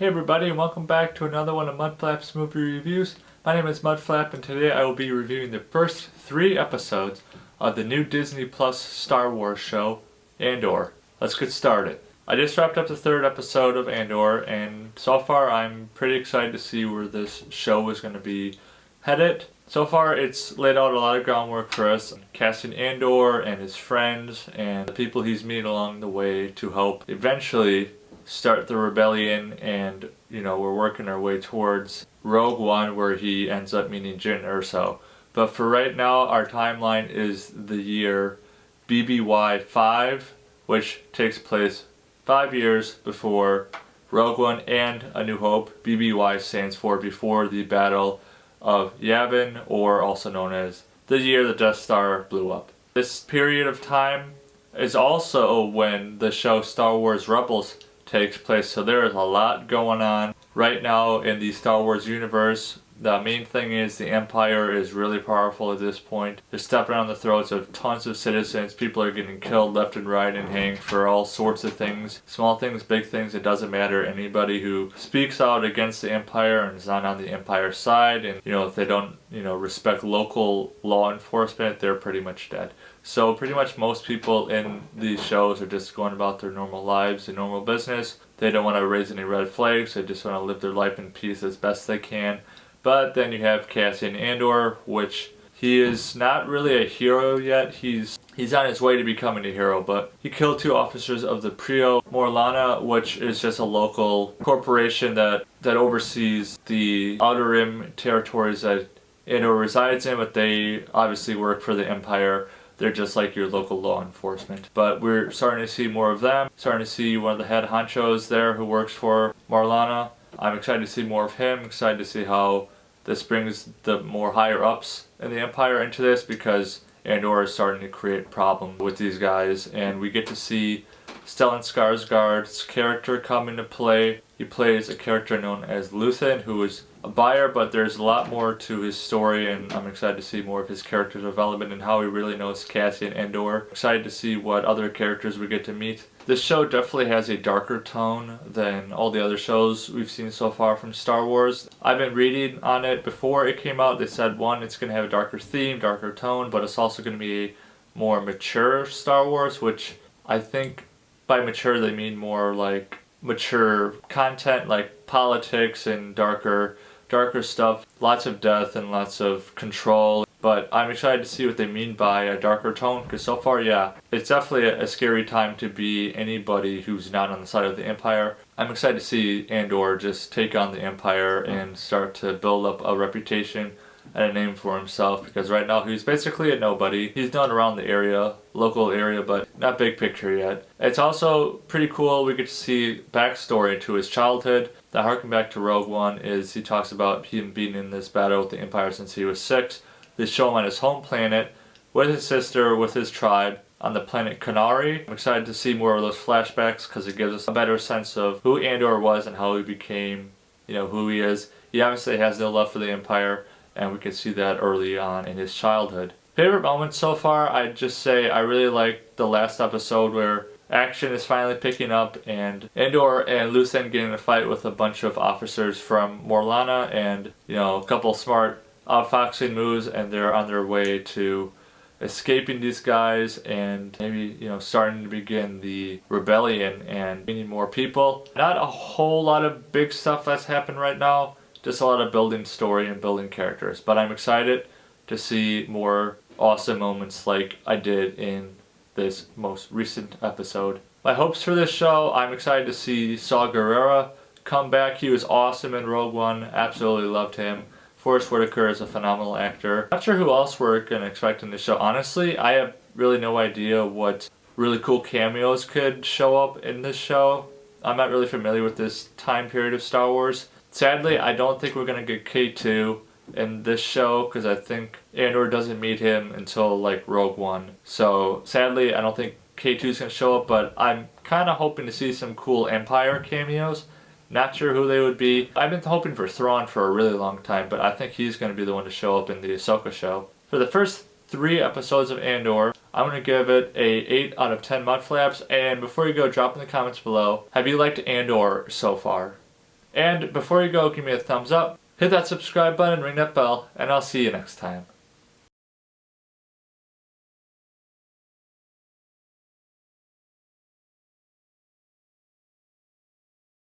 Hey everybody, and welcome back to another one of Mudflap's movie reviews. My name is Mudflap, and today I will be reviewing the first 3 episodes of the new Disney Plus Star Wars show, Andor. Let's get started. I just wrapped up the 3rd episode of Andor, and so far I'm pretty excited to see where this show is going to be headed. So far it's laid out a lot of groundwork for us, casting Andor and his friends and the people he's meeting along the way to help eventually start the rebellion, and we're working our way towards Rogue One, where he ends up meeting Jyn Erso. But for right now, our timeline is the year BBY 5, which takes place 5 years before Rogue One and A New Hope. BBY stands for Before the Battle of Yavin, or also known as the year the Death Star blew up. This period of time is also when the show Star Wars Rebels takes place, so there is a lot going on right now in the Star Wars universe. The main thing is the Empire is really powerful at this point. They're stepping on the throats of tons of citizens. People are getting killed left and right and hanged for all sorts of things. Small things, big things, it doesn't matter. Anybody who speaks out against the Empire and is not on the Empire side, and if they don't respect local law enforcement, they're pretty much dead. So pretty much most people in these shows are just going about their normal lives and normal business. They don't want to raise any red flags. They just want to live their life in peace as best they can. But then you have Cassian Andor, which he is not really a hero yet. He's on his way to becoming a hero, but he killed 2 officers of the Prio Morlana, which is just a local corporation that oversees the Outer Rim territories that Andor resides in, but they obviously work for the Empire. They're just like your local law enforcement. But we're starting to see more of them. Starting to see one of the head honchos there who works for Morlana. I'm excited to see more of him. Excited to see how this brings the more higher ups in the Empire into this, because Andor is starting to create problems with these guys. And we get to see Stellan Skarsgård's character come into play. He plays a character known as Luthen, who is a buyer, but there's a lot more to his story, and I'm excited to see more of his character development and how he really knows Cassian Andor. Excited to see what other characters we get to meet. This show definitely has a darker tone than all the other shows we've seen so far from Star Wars. I've been reading on it before it came out. They said, one, it's going to have a darker theme, darker tone, but it's also going to be a more mature Star Wars, which I think by mature they mean more like mature content, like politics and darker stuff. Lots of death and lots of control. But I'm excited to see what they mean by a darker tone, because so far, yeah, it's definitely a scary time to be anybody who's not on the side of the Empire. I'm excited to see Andor just take on the Empire and start to build up a reputation and a name for himself, because right now he's basically a nobody. He's known around the area, local area, but not big picture yet. It's also pretty cool. We get to see backstory to his childhood. That harken back to Rogue One is he talks about him being in this battle with the Empire since he was 6. They show him on his home planet with his sister, with his tribe on the planet Kenari. I'm excited to see more of those flashbacks, because it gives us a better sense of who Andor was and how he became, who he is. He obviously has no love for the Empire, and we can see that early on in his childhood. Favorite moments so far, I'd just say I really like the last episode where action is finally picking up, and Andor and Luthen getting in a fight with a bunch of officers from Morlana, and a couple smart outfoxing moves, and they're on their way to escaping these guys and maybe starting to begin the rebellion and meeting more people. Not a whole lot of big stuff that's happened right now, just a lot of building story and building characters, but I'm excited to see more awesome moments like I did in this most recent episode. My hopes for this show, I'm excited to see Saw Gerrera come back. He was awesome in Rogue One, absolutely loved him. Forrest Whitaker is a phenomenal actor. Not sure who else we're going to expect in this show. Honestly, I have really no idea what really cool cameos could show up in this show. I'm not really familiar with this time period of Star Wars. Sadly, I don't think we're going to get K2 in this show, because I think Andor doesn't meet him until like Rogue One. So sadly, I don't think K2 is going to show up, but I'm kind of hoping to see some cool Empire cameos. Not sure who they would be. I've been hoping for Thrawn for a really long time, but I think he's going to be the one to show up in the Ahsoka show. For the first 3 episodes of Andor, I'm going to give it a 8 out of 10 Mudflaps. And before you go, drop in the comments below, have you liked Andor so far? And before you go, give me a thumbs up, hit that subscribe button, ring that bell, and I'll see you next time.